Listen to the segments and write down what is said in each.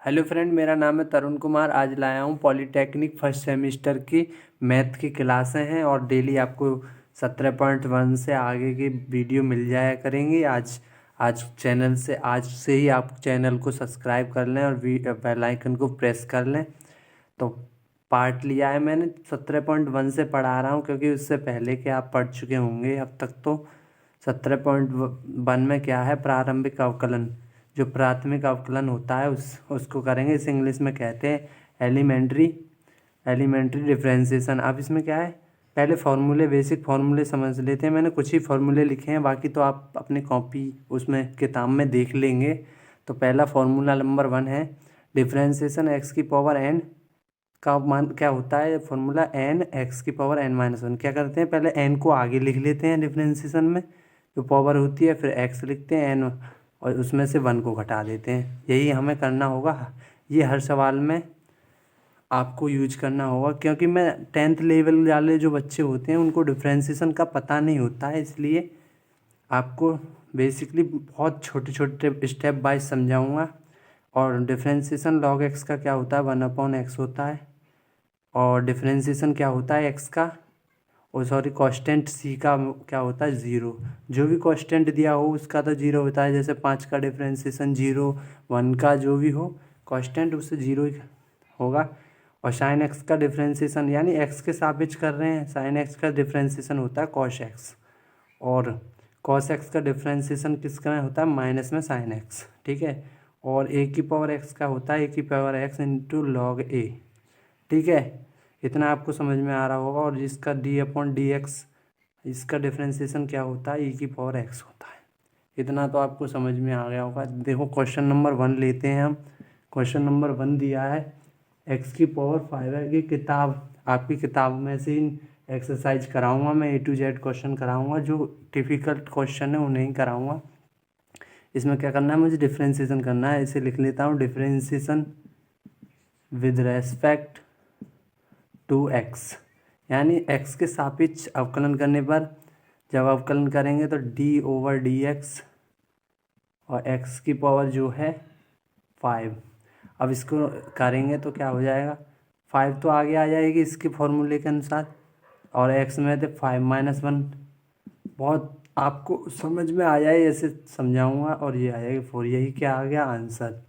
Hello friend, मेरा नाम है तरुण कुमार। आज लाया हूँ पॉलीटेक्निक फर्स्ट सेमेस्टर की मैथ की क्लासें हैं और डेली आपको 17.1 से आगे की वीडियो मिल जाया करेंगी। आज आज चैनल से आज से ही आप चैनल को सब्सक्राइब कर लें और बेल आइकन को प्रेस कर लें। तो पार्ट लिया है मैंने 17.1 से पढ़ा रहा हूँ, क्योंकि उससे पहले के आप पढ़ चुके होंगे अब तक। तो 17.1 में क्या है, प्रारंभिक अवकलन, जो प्राथमिक अवकलन होता है उसको करेंगे। इसे इंग्लिश में कहते हैं एलिमेंट्री डिफरेंशिएशन। अब इसमें क्या है, पहले फार्मूले, बेसिक फार्मूले समझ लेते हैं। मैंने कुछ ही फार्मूले लिखे हैं, बाकी तो आप अपने कॉपी उसमें किताब में देख लेंगे। तो पहला फार्मूला नंबर 1 है डिफरेंशिएशन एक्स की पावर एन का मान क्या होता है। फॉर्मूला एन एक्स की पावर एन माइनस वन। क्या करते हैं, पहले एन को आगे लिख लेते हैं डिफरेंशिएशन में, जो पावर होती है, फिर एक्स लिखते हैं एन और उसमें से 1 को घटा देते हैं। यही हमें करना होगा। ये हर सवाल में आपको यूज करना होगा, क्योंकि मैं 10th लेवल वाले जो बच्चे होते हैं उनको डिफरेंशिएशन का पता नहीं होता है, इसलिए आपको बेसिकली बहुत छोटे छोटे स्टेप बाय समझाऊंगा। और डिफरेंशिएशन लॉग एक्स का क्या होता है, 1/x होता है। और डिफरेंशिएशन क्या होता है एक्स का, और सॉरी कांस्टेंट सी का क्या होता है, 0। जो भी कांस्टेंट दिया हो उसका तो 0 होता है। जैसे 5 का डिफरेंशिएशन 0, 1 का जो भी हो कांस्टेंट उससे 0 ही होगा। और साइन एक्स का डिफरेंशिएशन, यानी एक्स के सापेक्ष कर रहे हैं, साइन एक्स का डिफरेंशिएशन होता है कॉस एक्स। और कॉस एक्स का डिफरेंशिएशन किसका होता है, माइनस में साइन एक्स, ठीक है। और ए की पावर एक्स का होता है ए की पावर एक्स इंटू लॉग ए, ठीक है। इतना आपको समझ में आ रहा होगा। और जिसका d/dx, इसका डिफरेंशिएशन क्या होता है, e की पावर x होता है। इतना तो आपको समझ में आ गया होगा। देखो क्वेश्चन नंबर 1 लेते हैं हम। क्वेश्चन नंबर 1 दिया है x की पावर 5 है। कि किताब, आपकी किताब में से एक्सरसाइज कराऊंगा मैं, A to Z क्वेश्चन कराऊंगा। जो डिफ़िकल्ट क्वेश्चन है वो नहीं कराऊंगा। इसमें क्या करना है, मुझे डिफरेंशिएशन करना है। इसे लिख लेता हूँ, differentiation with respect to x, यानी एक्स के सापेक्ष अवकलन करने पर, जब अवकलन करेंगे तो d/dx और एक्स की पावर जो है 5। अब इसको करेंगे तो क्या हो जाएगा, 5 तो आगे आ जाएगी इसके फॉर्मूले के अनुसार, और एक्स में थे 5 - 1। बहुत आपको समझ में आ जाए ऐसे समझाऊंगा। और ये आ जाएगी 4। यही क्या आ गया आंसर।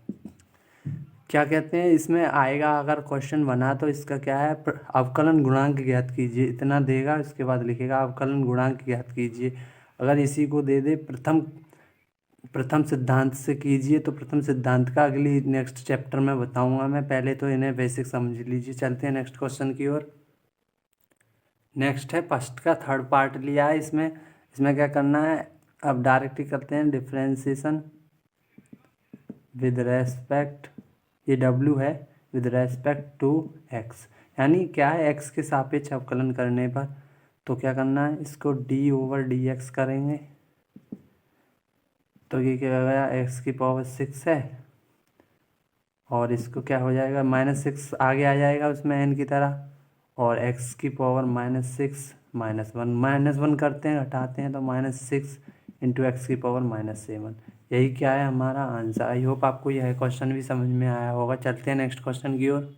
क्या कहते हैं इसमें आएगा, अगर क्वेश्चन बना तो इसका क्या है, अवकलन गुणांक ज्ञात कीजिए, इतना देगा। इसके बाद लिखेगा अवकलन गुणांक ज्ञात कीजिए। अगर इसी को दे दे प्रथम सिद्धांत से कीजिए, तो प्रथम सिद्धांत का अगली नेक्स्ट चैप्टर में बताऊंगा मैं। पहले तो इन्हें बेसिक समझ लीजिए। चलते हैं नेक्स्ट क्वेश्चन की ओर। नेक्स्ट है फर्स्ट का थर्ड पार्ट लिया है। इसमें क्या करना है, अब डायरेक्ट ही करते हैं। डिफरेंशिएशन विद रेस्पेक्ट, ये W है, विद रेस्पेक्ट टू एक्स, यानी क्या है, एक्स के सापेक्ष अवकलन करने पर। तो क्या करना है, इसको d/dx करेंगे। तो ये क्या हो गया, एक्स की पावर 6 है। और इसको क्या हो जाएगा, -6 आगे आ जाएगा उसमें n की तरह। और एक्स की पावर -6 -1 करते हैं, घटाते हैं तो -6 इंटू एक्स की पावर -7। यही क्या है हमारा आंसर। आई होप आपको यह क्वेश्चन भी समझ में आया होगा। चलते हैं नेक्स्ट क्वेश्चन की ओर।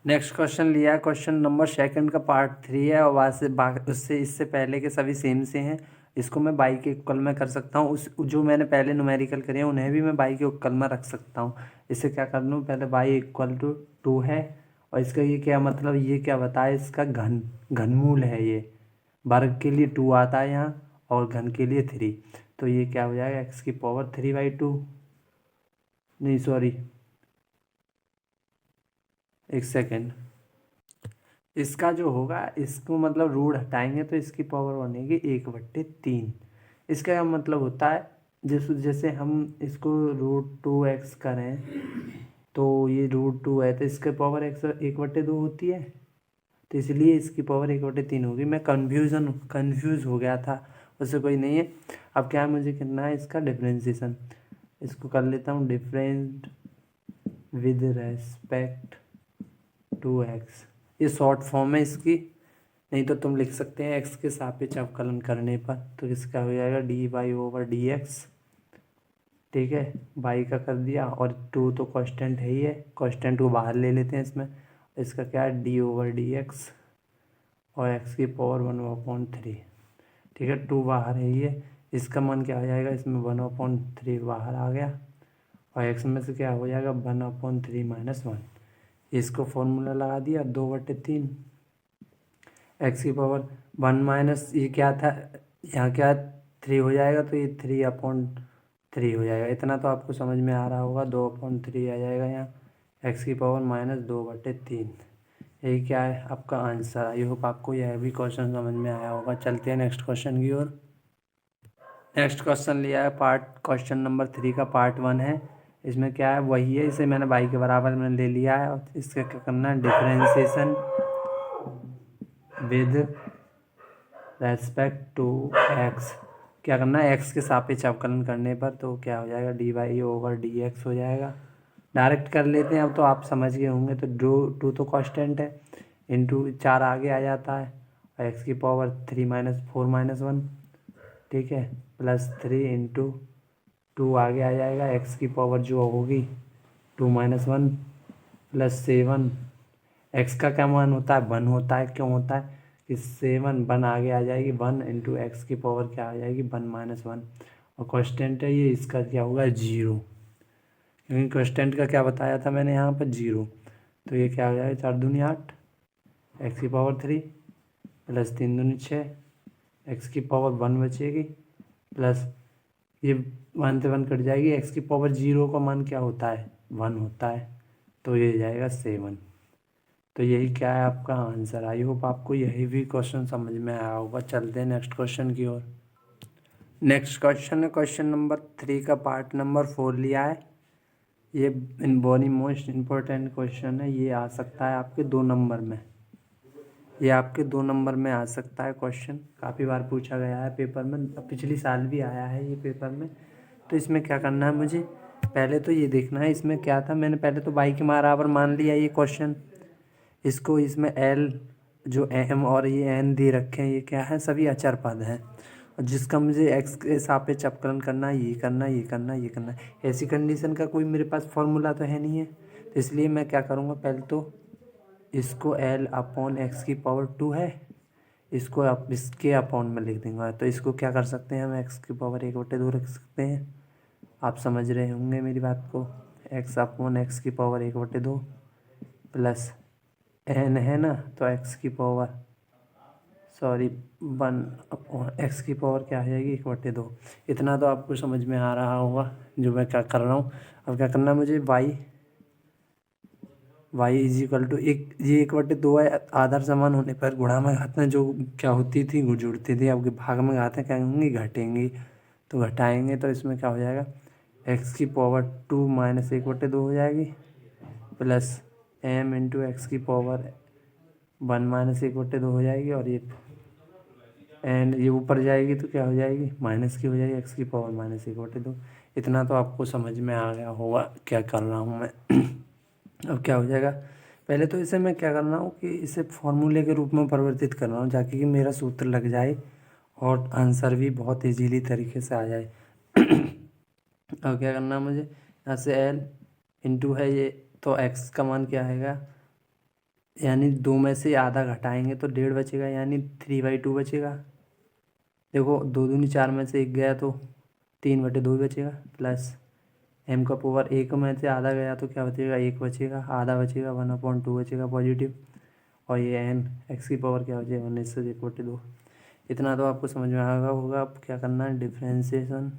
नेक्स्ट क्वेश्चन लिया है, क्वेश्चन नंबर 2 का पार्ट 3 है। और वहाँ से उससे इससे पहले के सभी सेम से हैं। इसको मैं बाई के इक्वल में कर सकता हूँ। उस जो मैंने पहले न्यूमेरिकल करे हैं उन्हें भी मैं बाई के इक्वल में रख सकता हूँ। इसे क्या कर लूँ, पहले बाई इक्वल टू 2 है। और इसका ये क्या मतलब, ये क्या बताए, इसका घनमूल है ये। वर्ग के लिए 2 आता है यहाँ और घन के लिए 3। तो ये क्या हो जाएगा, एक्स की पावर 3/2, नहीं सॉरी, एक सेकेंड। इसका जो होगा, इसको मतलब रूट हटाएंगे तो इसकी पावर बनेगी 1/3। इसका क्या मतलब होता है, जैसे हम इसको √2x करें तो ये √2 है, तो इसके पावर x 1/2 होती है। तो इसलिए इसकी पावर 1/3 होगी। मैं कंफ्यूज हो गया था, उससे कोई नहीं है। अब क्या है, मुझे करना है इसका डिफरेंशिएशन। इसको कर लेता हूँ, different with respect to x. ये शॉर्ट फॉर्म है इसकी, नहीं तो तुम लिख सकते हैं एक्स के सापेक्ष अवकलन करने पर। तो इसका हो जाएगा dy/dx ठीक है, बाई का कर दिया, और 2 तो कांस्टेंट है ही है, कांस्टेंट को बाहर ले लेते हैं इसमें। इसका क्या है, d/dx और x की पावर 1/3। ठीक है, 2 बाहर है ही है, इसका मान क्या हो जाएगा, इसमें 1/3 बाहर आ गया, और x में से क्या हो जाएगा 1/3 - 1। इसको फॉर्मूला लगा दिया, 2/3 x की पावर 1 माइनस ये क्या था, यहाँ क्या 3 हो जाएगा, तो ये 3/3 हो जाएगा। इतना तो आपको समझ में आ रहा होगा, 2/3 आ जाएगा यहाँ, x की पावर -2/3। यही क्या है आपका आंसर। आई होप आपको यह भी क्वेश्चन समझ में आया होगा। चलते हैं नेक्स्ट क्वेश्चन की ओर। नेक्स्ट क्वेश्चन लिया है क्वेश्चन नंबर 3 का पार्ट 1 है। इसमें क्या है, वही है, इसे मैंने बाई के बराबर में ले लिया है, और इसका क्या करना है, differentiation with respect to x. क्या करना है, एक्स के सापेक्ष अवकलन करने पर तो क्या हो जाएगा, dy/dx हो जाएगा। डायरेक्ट कर लेते हैं, अब तो आप समझ गए होंगे। तो 2 तो कांस्टेंट है, इंटू 4 आगे आ जाता है, और एक्स की पावर 3/4 - 1, ठीक है, +3 इंटू 2 आगे आ जाएगा, एक्स की पावर जो होगी 2 - 1 +7। एक्स का क्या मान होता है, 1 होता है। क्यों होता है कि 7 1 आगे आ जाएगी, 1 इंटू एक्स की पावर क्या आ जाएगी 1 - 1, और कांस्टेंट है ये, इसका क्या होगा 0, क्योंकि कांस्टेंट का क्या बताया था मैंने यहाँ पर 0। तो ये क्या हो जाएगा 4 दूनी 8, एक्स की पावर 3 +3 दूनी 6, एक्स की पावर 1 बचेगी, प्लस ये 1 से 1 कट जाएगी, एक्स की पावर 0 का मान क्या होता है 1 होता है, तो ये जाएगा 7। तो यही क्या है आपका आंसर। आई होप आपको यही भी क्वेश्चन समझ में आया होगा। चलते हैं नेक्स्ट क्वेश्चन की ओर। नेक्स्ट क्वेश्चन है क्वेश्चन नंबर 3 का पार्ट नंबर 4 लिया है। ये बहुत ही मोस्ट इम्पोर्टेंट क्वेश्चन है, ये आ सकता है आपके 2 नंबर में, ये आपके 2 नंबर में आ सकता है क्वेश्चन। काफ़ी बार पूछा गया है पेपर में, पिछली साल भी आया है ये पेपर में। तो इसमें क्या करना है, मुझे पहले तो ये देखना है इसमें क्या था। मैंने पहले तो बाई के बराबर मान लिया ये क्वेश्चन, इसको इसमें एल जो एम और ये एन दे रखे हैं, ये क्या है, सभी अचर पद हैं, और जिसका मुझे एक्स के सापेक्ष अवकलन करना है, ये करना है, ये करना है, ये करना है। ऐसी कंडीशन का कोई मेरे पास फॉर्मूला तो है नहीं है, तो इसलिए मैं क्या करूँगा, पहले तो इसको L/x की पावर 2 है, इसको आप इसके अपॉन में लिख देंगे। तो इसको क्या कर सकते हैं हम, x की पावर 1/2 रख सकते हैं। आप समझ रहे होंगे मेरी बात को। x/x की पावर 1/2 प्लस n है ना, तो x की पावर 1/x की पावर क्या आ जाएगी 1/2। इतना तो आपको समझ में आ रहा होगा जो मैं क्या कर रहा हूँ। अब क्या करना है मुझे, y = एक, ये 1/2 है, आधार समान होने पर गुणा में घात में जो क्या होती थी जुड़ती थी, अब भाग में घातें क्या होंगी, घटेंगी। तो घटाएंगे तो इसमें क्या हो जाएगा, x की पावर 2 - 1/2 हो जाएगी, प्लस m इंटू एक्स की पावर 1 - 1/2 हो जाएगी, और ये एंड ये ऊपर जाएगी तो क्या हो जाएगी, माइनस की हो जाएगी, एक्स की पावर -1/2। इतना तो आपको समझ में आ गया होगा क्या कर रहा हूँ मैं। अब क्या हो जाएगा, पहले तो इसे मैं क्या कर रहा हूँ कि इसे फॉर्मूले के रूप में परिवर्तित कर रहा हूँ, ताकि कि मेरा सूत्र लग जाए और आंसर भी बहुत इजीली तरीके से आ जाए। अब क्या करना है मुझे, यहाँ से एल इंटू है ये, तो एक्स का मान क्या आएगा, यानी 2 में से आधा घटाएंगे तो 1.5 बचेगा, यानी 3/2 बचेगा। देखो 2 दूनी 4 में से 1 गया तो 3/2 बचेगा, प्लस m का पावर 1 में से आधा गया तो क्या बचेगा, 1 बचेगा, आधा बचेगा 1/2 बचेगा पॉजिटिव, और ये n x की पावर क्या बचेगा 1/2। इतना तो आपको समझ में आएगा होगा। अब क्या करना है, differentiation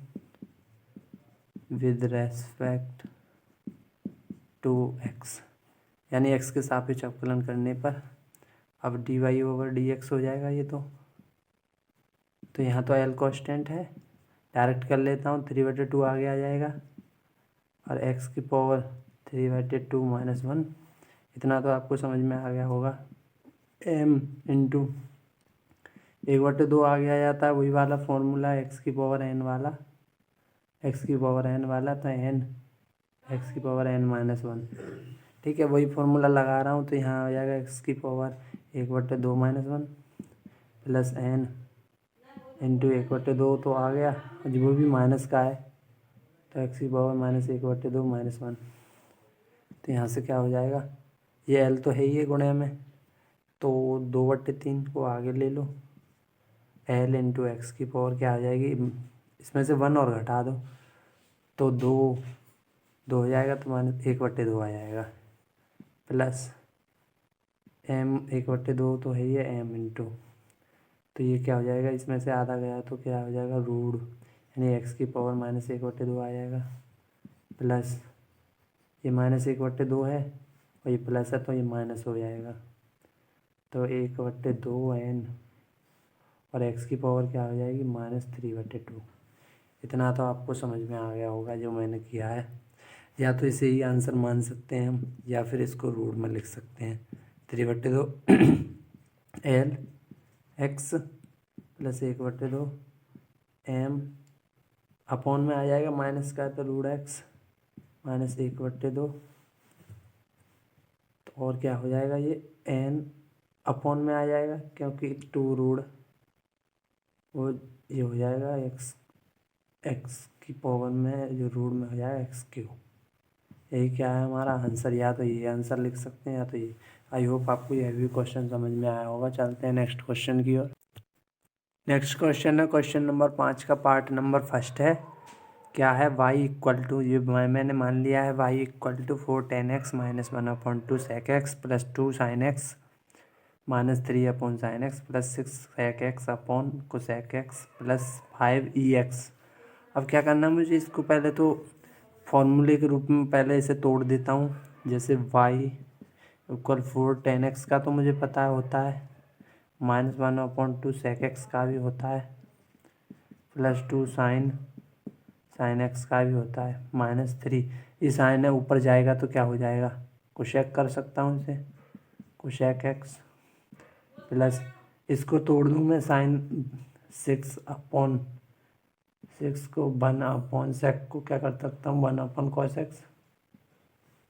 with respect to x, यानी x के सापेक्ष अवकलन करने पर अब dy/dx हो जाएगा ये तो यहाँ तो l कांस्टेंट है, डायरेक्ट कर लेता हूँ, 3/2 आगे आ जाएगा, और x की पावर 3/2 - 1। इतना तो आपको समझ में आ गया होगा। m इंटू 1/2 आगे आ जाता है, वही वाला फॉर्मूला x की पावर n वाला, x की पावर n वाला, तो n x की पावर n - 1, ठीक है, वही फॉर्मूला लगा रहा हूँ। तो यहाँ आ जाएगा x की पावर 1/2 - 1 प्लस n इंटू 1/2 तो आ गया, वो भी माइनस का है, तो एक्स की पावर -1/2 -1। तो यहाँ से क्या हो जाएगा, ये एल तो है ही है गुणे में, तो 2/3 को आगे ले लो, एल इंटू एक्स की पावर क्या आ जाएगी, इसमें से 1 और घटा दो तो 2 हो जाएगा, तो -1/2 आ जाएगा, प्लस एम 1/2 तो है ही है एम इंटू, तो ये क्या हो जाएगा, इसमें से आधा गया तो क्या हो जाएगा रूट, यानी एक्स की पावर -1/2 आ जाएगा, प्लस ये -1/2 है और ये प्लस है तो ये माइनस हो जाएगा, तो 1/2 एन और एक्स की पावर क्या हो जाएगी -3/2। इतना तो आपको समझ में आ गया होगा जो मैंने किया है। या तो इसे ही आंसर मान सकते हैं हम, या फिर इसको रूट में लिख सकते हैं 3/2 L x plus 1/2 M upon में आ जाएगा माइनस का तो रूट एक्स -1/2, तो और क्या हो जाएगा ये एन अपॉन में आ जाएगा क्योंकि 2 रूट वो ये हो जाएगा एक्स की पावर में जो रूट में हो जाएगा x3। यही क्या है हमारा आंसर, या तो ये आंसर लिख सकते हैं या तो ये। आई होप आपको यह भी क्वेश्चन समझ में आया होगा। चलते हैं नेक्स्ट क्वेश्चन की ओर। नेक्स्ट क्वेश्चन है क्वेश्चन नंबर 5 का पार्ट नंबर फर्स्ट है। क्या है y ये मैंने मान लिया है y = 4 tan x - 1/2 sec x plus 2 sin x -3/sin x plus 6 sec x upon cosec x plus 5 ex। अब क्या करना है मुझे, इसको पहले तो फॉर्मूले के रूप में पहले इसे तोड़ देता हूँ। जैसे y = 4 tan x का तो मुझे पता होता है, -1/2 sec x का भी होता है, प्लस 2 sin x का भी होता है, -3 ये साइन है ऊपर जाएगा तो क्या हो जाएगा, कोशेक कर सकता हूँ इसे, कोशेक x प्लस इसको तोड़ दूँ मैं sin 6/6 को 1/sec को क्या कर सकता हूँ 1/cos x,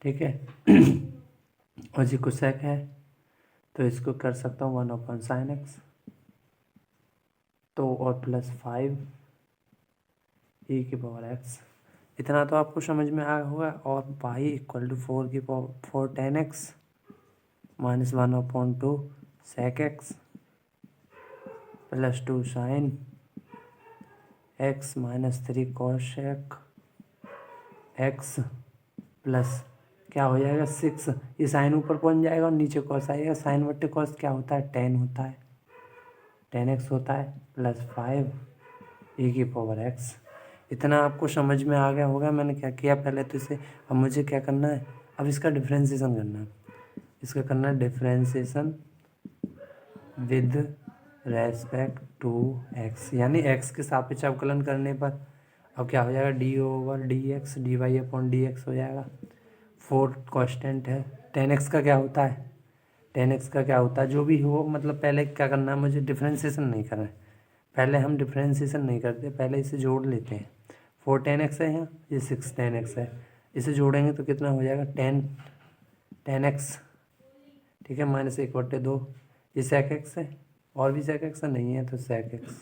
ठीक है। और जी कोशेक है तो इसको कर सकता हूँ 1/sin x, तो और प्लस 5 e⁻x। इतना तो आपको समझ में आया होगा। और y = 4 tan x -1/2 sec x plus 2 sin x -3 cosec x plus क्या हो जाएगा 6, ये साइन ऊपर पहुंच जाएगा और नीचे कॉस आएगा। साइन बट्टे कॉस क्या होता है, tan होता है, tan x होता है, प्लस 5 e⁻x। इतना आपको समझ में आ गया होगा मैंने क्या किया पहले तो इसे। अब मुझे क्या करना है, अब इसका डिफ्रेंशिएशन करना है। इसका करना है differentiation with respect to x, यानी x के सापेक्ष अवकलन करने पर अब क्या हो जाएगा d/dx dy/dx हो जाएगा। 4 कांस्टेंट है, tan x का क्या होता है, tan x का क्या होता है जो भी हो, मतलब पहले क्या करना है मुझे, डिफ्रेंशिएशन नहीं करना है। पहले हम डिफ्रेंशिएशन नहीं करते, पहले इसे जोड़ लेते हैं। 4 tan x है यहाँ, ये 6 tan x है, इसे जोड़ेंगे तो कितना हो जाएगा tan x, ठीक है, -1/2। ये sec x है और भी sec x है, नहीं है तो sec x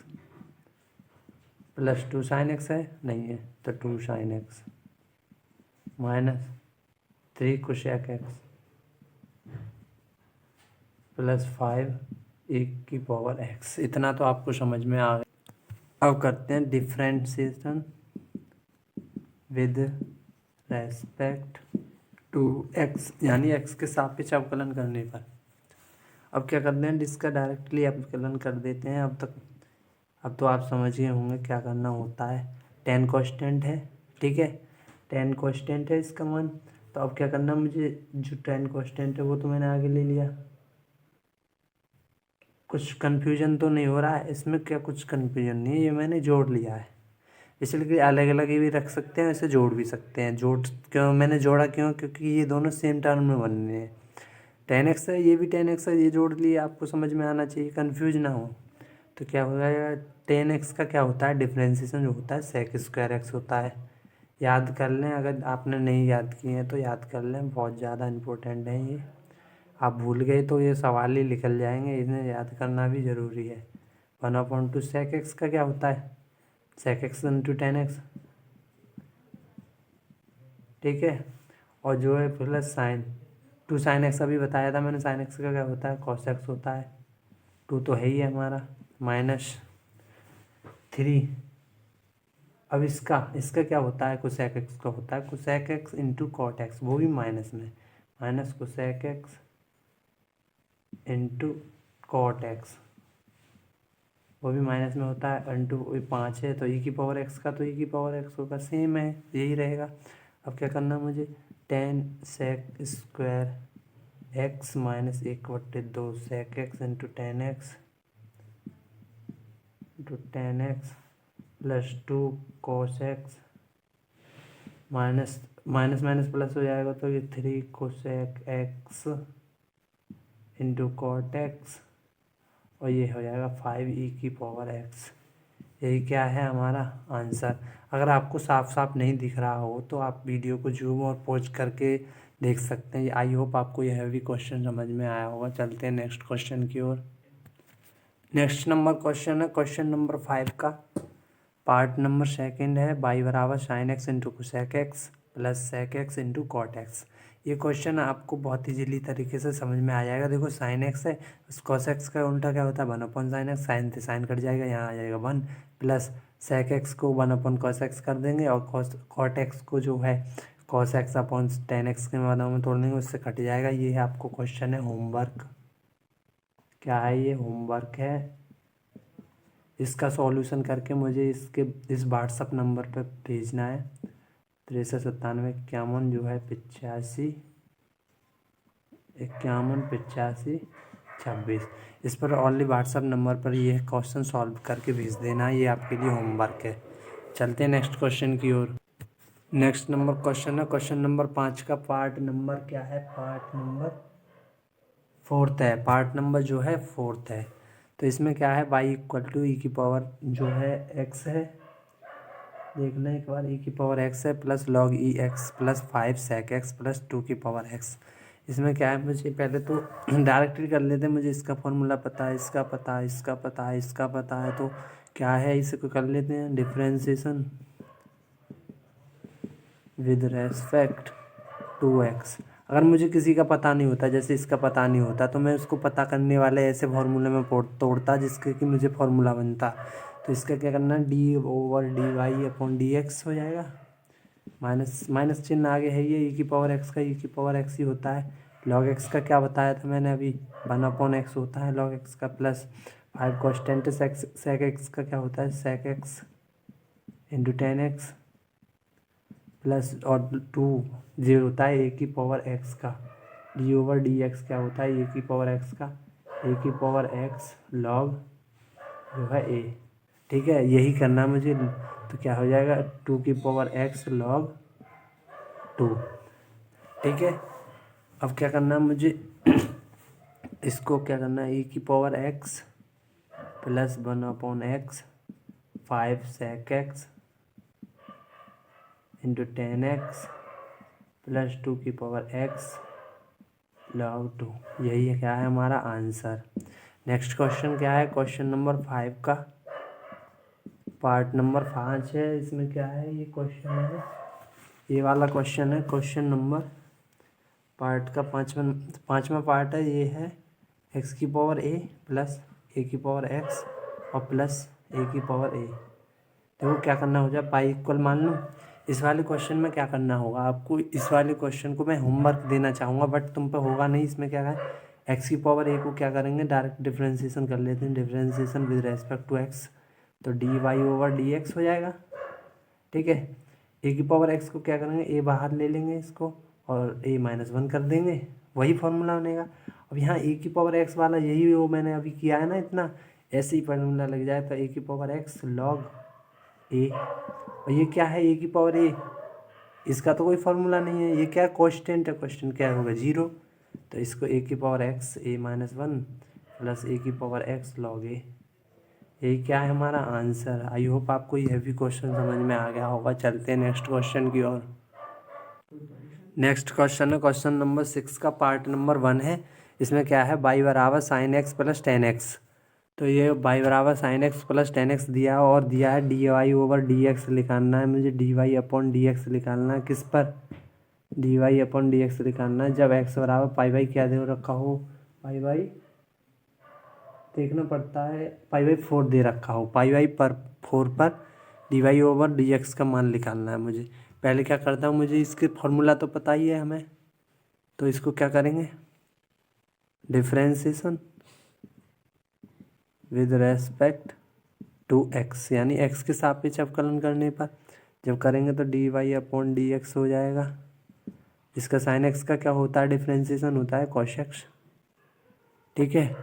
plus 2 sin x है, नहीं है तो 2 sin x -3 cosec x plus 5 e⁻x। इतना तो आपको समझ में आ गया। अब करते हैं differentiation with respect to x, यानी x के सापेक्ष अवकलन करने पर। अब क्या करते हैं, इसका डायरेक्टली अवकलन कर देते हैं। अब तो आप समझ गए होंगे क्या करना होता है। tan कांस्टेंट है, ठीक है, tan कांस्टेंट है इसका मान। तो अब क्या करना मुझे, जो tan कांस्टेंट है वो तो मैंने आगे ले लिया। कुछ कन्फ्यूजन तो नहीं हो रहा है इसमें, क्या कुछ कन्फ्यूजन नहीं है, ये मैंने जोड़ लिया है। इसलिए अलग अलग भी रख सकते हैं, इसे जोड़ भी सकते हैं। क्यों मैंने जोड़ा, क्योंकि ये दोनों सेम टर्म में बन रहे हैं। tan x है, ये भी tan x है, ये जोड़ लिए, आपको समझ में आना चाहिए, कंफ्यूज ना हो। तो क्या हो जाएगा, tan x का क्या होता है, डिफ्रेंशिएशन जो होता है sec² x होता है। याद कर लें, अगर आपने नहीं याद किए हैं तो याद कर लें, बहुत ज़्यादा इम्पोर्टेंट है ये। आप भूल गए तो ये सवाल ही निकल जाएंगे, इन्हें याद करना भी ज़रूरी है। 1/2 sec x का क्या होता है, sec x × tan x ठीक है। और जो है प्लस साइन 2 साइन एक्स अभी बताया था मैंने, साइन एक्स का क्या होता है, कॉस एक्स होता है। 2 तो है ही है हमारा, -3। अब इसका क्या होता है, कोसेक एक्स का होता है, cosec x into cot x, वो भी माइनस में, minus cosec x into cot x, वो भी माइनस में होता है। इंटू 5 है तो ई की पावर एक्स का, तो ई की पावर एक्स होगा, सेम है, यही रहेगा। अब क्या करना मुझे, 10 sec square x minus 1/2 sec x into 10x plus 2 cos x minus minus minus plus हो जाएगा, तो ये 3 cosec x into cot x, और ये हो जाएगा 5 की पावर एक्स। यही क्या है हमारा आंसर। अगर आपको साफ साफ नहीं दिख रहा हो तो आप वीडियो को जूम और पॉज करके देख सकते हैं। आई होप आपको यह भी क्वेश्चन समझ में आया होगा। चलते हैं नेक्स्ट क्वेश्चन की ओर। नेक्स्ट नंबर क्वेश्चन है क्वेश्चन नंबर 5 का पार्ट नंबर 2 है, बाई बराबर sine x into cosec x plus sec x into cot x. ये क्वेश्चन आपको बहुत ही जल्दी तरीके से समझ में आ जाएगा। देखो साइन एक्स है, कॉस एक्स का उल्टा क्या होता है, 1 साइन एक्स, साइन से साइन कट जाएगा, यहाँ आ जाएगा 1, प्लस सेक एक्स को 1 कॉस एक्स कर देंगे, और कॉट एक्स को जो है कॉस एक्स अपॉन 10x के माध्यम में तोड़ देंगे, उससे कट जाएगा। ये है आपको क्वेश्चन है होमवर्क। क्या है ये, होमवर्क है। इसका सॉल्यूशन करके मुझे इस व्हाट्सअप नंबर पर भेजना है, 6397 जो है 85 इस पर ओनली व्हाट्सअप नंबर पर यह क्वेश्चन सॉल्व करके भेज देना है। ये आपके लिए होमवर्क है। चलते हैं नेक्स्ट क्वेश्चन की ओर। नेक्स्ट नंबर क्वेश्चन है क्वेश्चन नंबर 5 का पार्ट नंबर क्या है, पार्ट नंबर 4 है। पार्ट नंबर जो है 4 है। तो इसमें क्या है, y इक्वल टू ई की पावर जो है x है, देखना एक बार, ई की पावर x है plus log e x plus 5 sec x plus 2 की पावर x। इसमें क्या है, मुझे पहले तो डायरेक्टली कर लेते हैं, मुझे इसका फॉर्मूला पता है, इसका पता है, इसका पता है, इसका पता है, तो क्या है, इसे को कर लेते हैं differentiation with respect to x. अगर मुझे किसी का पता नहीं होता, जैसे इसका पता नहीं होता, तो मैं उसको पता करने वाले ऐसे फार्मूले में तोड़ता जिसके कि मुझे फार्मूला बनता। तो इसका क्या करना है, d/dy/dx हो जाएगा, माइनस माइनस चिन्ह आगे है, ये ई की पावर एक्स का ई की पावर एक्स ही होता है। लॉग एक्स का क्या बताया था मैंने अभी, 1/x होता है लॉग एक्स का, प्लस 5 कॉन्स्टेंट सेक एक्स का क्या होता है, सेक एक्स इंटू 10x प्लस और 2 0 होता है ए की पावर एक्स का, d/dx क्या होता है, ए की पावर एक्स का, ए की पावर एक्स लॉग जो है ए। ठीक है, यही करना मुझे। तो क्या हो जाएगा, 2 की पावर एक्स लॉग 2। ठीक है, अब क्या करना है मुझे इसको क्या करना है, ए की power x plus 1/x 5 sec x into 10x plus 2 की पावर x लॉग 2। यही है क्या है हमारा आंसर। नेक्स्ट क्वेश्चन क्या है, क्वेश्चन नंबर 5 का पार्ट नंबर 5 है। इसमें क्या है, ये क्वेश्चन है, ये वाला क्वेश्चन है क्वेश्चन नंबर पार्ट का पाँचवा पार्ट है। ये है x की पावर a प्लस a की पावर x और प्लस a की पावर a। देखो क्या करना हो जाए, पाई इक्वल मान लूँ। इस वाले क्वेश्चन में क्या करना होगा आपको, इस वाले क्वेश्चन को मैं होमवर्क देना चाहूँगा, बट तुम पे होगा नहीं। इसमें क्या है, एक्स की पावर ए को क्या करेंगे, डायरेक्ट डिफ्रेंशिएशन कर लेते हैं, differentiation with respect to x, तो dy/dx हो जाएगा। ठीक है, ए की पावर एक्स को क्या करेंगे, ए बाहर ले लेंगे इसको, और a-1 कर देंगे, वही फार्मूला बनेगा। अब यहाँ ए की पावर एक्स वाला यही वो मैंने अभी किया है ना, इतना ऐसे ही फार्मूला लग जाए, तो ए की पावर एक्स लॉग ए, और ये क्या है, ए की पावर ए, इसका तो कोई फार्मूला नहीं है, ये क्या कांस्टेंट है, क्वेश्चन क्या होगा 0। तो इसको ए की पावर एक्स a-1 प्लस ए की पावर एक्स लॉग ए, यही क्या है हमारा आंसर। आई होप आपको यह भी क्वेश्चन समझ में आ गया होगा। चलते हैं नेक्स्ट क्वेश्चन की ओर। नेक्स्ट क्वेश्चन है क्वेश्चन नंबर 6 का पार्ट नंबर 1 है। इसमें क्या है, y बराबर साइन एक्स प्लस 10x। तो ये y बराबर साइन एक्स प्लस 10x दिया, और दिया है dy/dx निकालना है मुझे, dy/dx निकालना है किस पर, d y upon d x निकालना है जब एक्स बराबर पाई बाई क्या दे रखा हो, पाई बाई देखना पड़ता है, पाई बाई 4 दे रखा हो, पाई बाई पर 4 पर d y over d x का मान निकालना है मुझे। पहले क्या करता हूँ, मुझे इसके फॉर्मूला तो पता ही है हमें, तो इसको क्या करेंगे, differentiation with respect to x, यानी एक्स के सापेक्ष अवकलन करने पर जब करेंगे तो d y upon d x हो जाएगा। इसका साइन एक्स का क्या होता है, डिफ्रेंसिएशन होता है कॉस एक्स, ठीक है।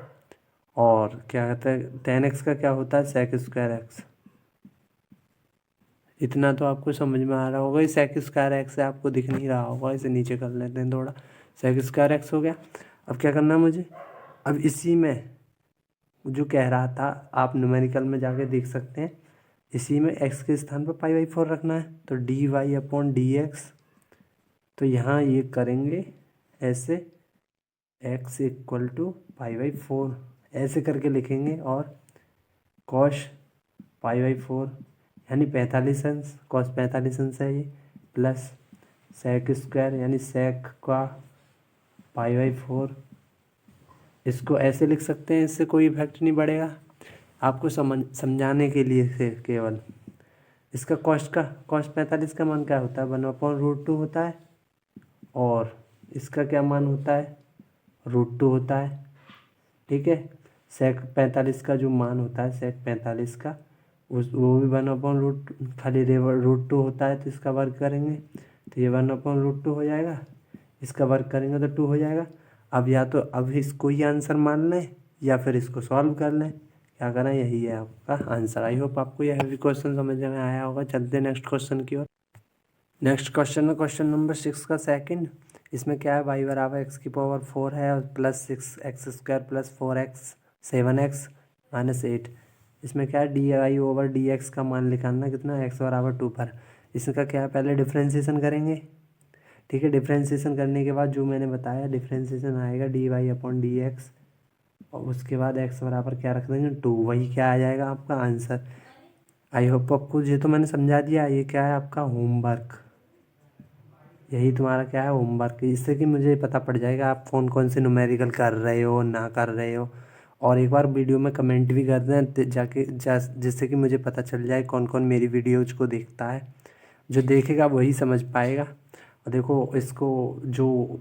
और क्या कहते हैं, टेन एक्स का क्या होता है, सेक स्क्वायर एक्स। इतना तो आपको समझ में आ रहा होगा, ये सेक स्क्वायर एक्स है, आपको दिख नहीं रहा होगा, इसे नीचे कर लेते हैं थोड़ा, सेक स्क्वायर एक्स हो गया। अब क्या करना है मुझे, अब इसी में जो कह रहा था आप न्यूमेरिकल में जाके देख सकते हैं, इसी में एक्स के स्थान पर पाई बाई 4 रखना है, तो d y upon d x, तो यहाँ ये करेंगे ऐसे, x equal to pi by 4 ऐसे करके लिखेंगे, और कॉश पाई बाई 4 यानी 45 अंश, कॉस 45 अंश है ये, प्लस सेक स्क्वायर यानी सेक का पाई बाई 4, इसको ऐसे लिख सकते हैं, इससे कोई इफेक्ट नहीं पड़ेगा, आपको समझाने के लिए से केवल। इसका कॉस्ट 45 का मान क्या होता है, 1/√2 होता है, और इसका क्या मान होता है, √2 होता है, ठीक है। सेक 45 का जो मान होता है, सेक 45 का वो भी 1/√2 खाली √2 होता है, तो इसका वर्ग करेंगे तो ये 1/√2 हो जाएगा, इसका वर्ग करेंगे तो 2 हो जाएगा। अब या तो अब इसको ही आंसर मान लें या फिर इसको सॉल्व कर लें, क्या करें, यही है आपका आंसर। आई होप आपको यह भी क्वेश्चन समझ में आया होगा। चलते हैं नेक्स्ट क्वेश्चन की ओर। नेक्स्ट क्वेश्चन है क्वेश्चन नंबर 6 का सेकंड। इसमें क्या है, वाई बराबर एक्स की पावर 4 है और plus 6 x square plus 4x 7x minus 8। इसमें क्या है, d y over d x का मान निकालना कितना, एक्स बराबर 2 पर। इसका क्या है, पहले डिफ्रेंसिएशन करेंगे, ठीक है। डिफ्रेंसिएशन करने के बाद जो मैंने बताया, डिफ्रेंसिएशन आएगा d y upon d x, और उसके बाद एक्स बराबर क्या रख देंगे, 2, वही क्या आ जाएगा आपका आंसर। आई होप आपको ये तो मैंने समझा दिया, ये क्या है आपका होमवर्क, यही तुम्हारा क्या है होमवर्क, इससे कि मुझे पता पड़ जाएगा आप कौन कौन से न्यूमेरिकल कर रहे हो ना कर रहे हो। और एक बार वीडियो में कमेंट भी कर दें जाके, जिससे कि मुझे पता चल जाए कौन कौन मेरी वीडियोज को देखता है, जो देखेगा वही समझ पाएगा। और देखो इसको जो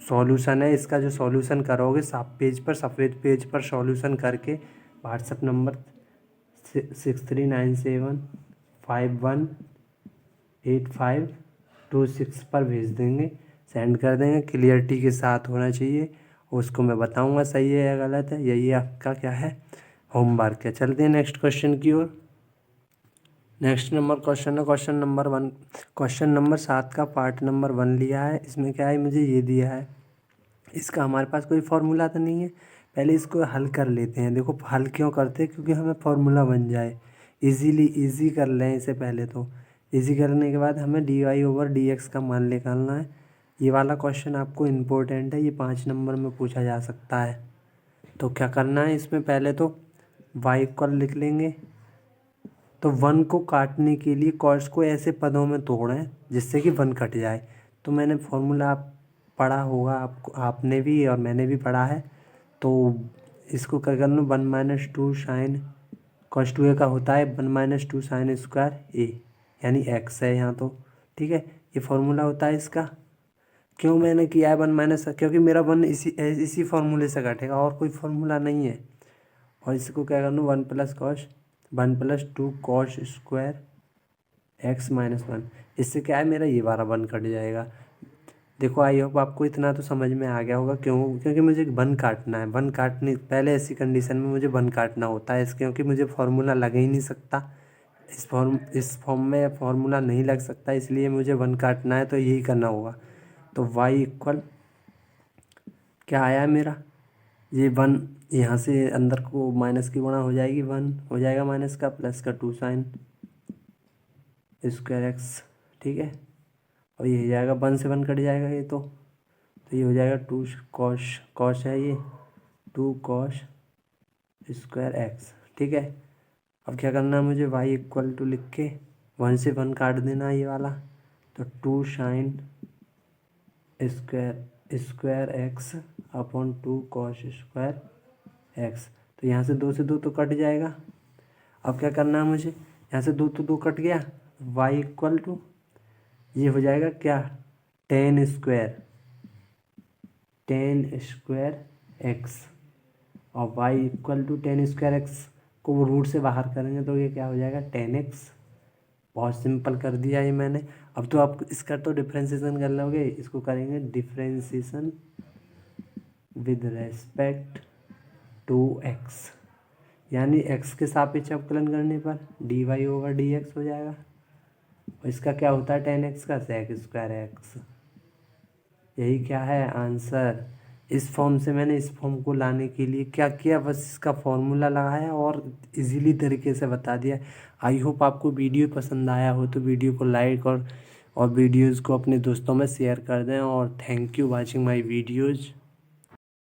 सॉल्यूशन है, इसका जो सॉल्यूशन करोगे साफ पेज पर, सफ़ेद पेज पर सॉल्यूशन करके व्हाट्सएप नंबर 6397518126 पर भेज देंगे, सेंड कर देंगे, क्लियरिटी के साथ होना चाहिए, उसको मैं बताऊंगा सही है या गलत है। यही आपका क्या है, होमवर्क है। चलते हैं नेक्स्ट क्वेश्चन की ओर। नेक्स्ट नंबर क्वेश्चन है क्वेश्चन नंबर 1, क्वेश्चन नंबर 7 का पार्ट नंबर 1 लिया है। इसमें क्या है, मुझे ये दिया है, इसका हमारे पास कोई फार्मूला तो नहीं है, पहले इसको हल कर लेते हैं। देखो हल क्यों करते हैं, क्योंकि हमें फार्मूला बन जाए, इजी कर लें इसे पहले। तो इजी करने के बाद हमें d y over d x का मान निकालना है। ये वाला क्वेश्चन आपको इम्पोर्टेंट है, ये 5 नंबर में पूछा जा सकता है। तो क्या करना है, इसमें पहले तो वाई इक्वल लिख लेंगे, तो 1 को काटने के लिए कॉस को ऐसे पदों में तोड़ें जिससे कि 1 कट जाए। तो मैंने फार्मूला आप पढ़ा होगा, आपको आपने भी और मैंने भी पढ़ा है। तो इसको क्या करना, 1 - 2 साइन कॉस 2a का होता है 1 - 2 साइन स्क्वायर ए, यानी एक्स है यहाँ तो, ठीक है। ये फार्मूला होता है इसका। क्यों मैंने किया है 1 - क्योंकि मेरा 1 इसी फार्मूले से कटेगा, और कोई फार्मूला नहीं है। और इसको क्या करना, 1 + 2 कॉस स्क्वायर एक्स माइनस 1, इससे क्या है, मेरा ये वाला 1 कट जाएगा। देखो आई होप आपको इतना तो समझ में आ गया होगा। क्योंकि मुझे 1 काटना है, 1 काटने पहले ऐसी कंडीशन में मुझे 1 काटना होता है, क्योंकि मुझे फार्मूला लग ही नहीं सकता, इस फॉर्म में फार्मूला नहीं लग सकता, इसलिए मुझे 1 काटना है, तो यही करना होगा। तो y इक्वल क्या आया है मेरा, ये 1 यहाँ से अंदर को माइनस की गुणा हो जाएगी, 1 हो जाएगा माइनस का, प्लस का 2 साइन स्क्वायर एक्स, ठीक है। और ये हो जाएगा 1 से 1 कट जाएगा ये तो ये हो जाएगा 2 कॉश है ये 2 कॉश स्क्वायर एक्स, ठीक है। अब क्या करना है मुझे, y इक्वल टू लिख के 1 से 1 काट देना ये वाला, तो 2 sine square x upon 2 cos square x. तो यहाँ से 2 से 2 तो कट जाएगा। अब क्या करना है मुझे, यहाँ से 2 तो 2 कट गया, वाई इक्वल टू ये हो जाएगा क्या, टेन स्क्वायर एक्स, और y equal to tan square x को वो रूट से बाहर करेंगे तो ये क्या हो जाएगा, टेन एक्स। बहुत सिंपल कर दिया ये मैंने। अब तो आप इसका तो डिफ्रेंसिएशन कर लोगे, इसको करेंगे differentiation with respect to x, यानी एक्स के सापेक्ष अवकलन करने पर d y over d x हो जाएगा। और इसका क्या होता है, टेन एक्स का सेक स्क्वायर एक्स। यही क्या है आंसर। इस फॉर्म से मैंने इस फॉर्म को लाने के लिए क्या किया, बस इसका फॉर्मूला लगाया और इजीली तरीके से बता दिया। आई होप आपको वीडियो पसंद आया हो तो वीडियो को लाइक और वीडियोज़ को अपने दोस्तों में शेयर कर दें। और thank you watching my videos.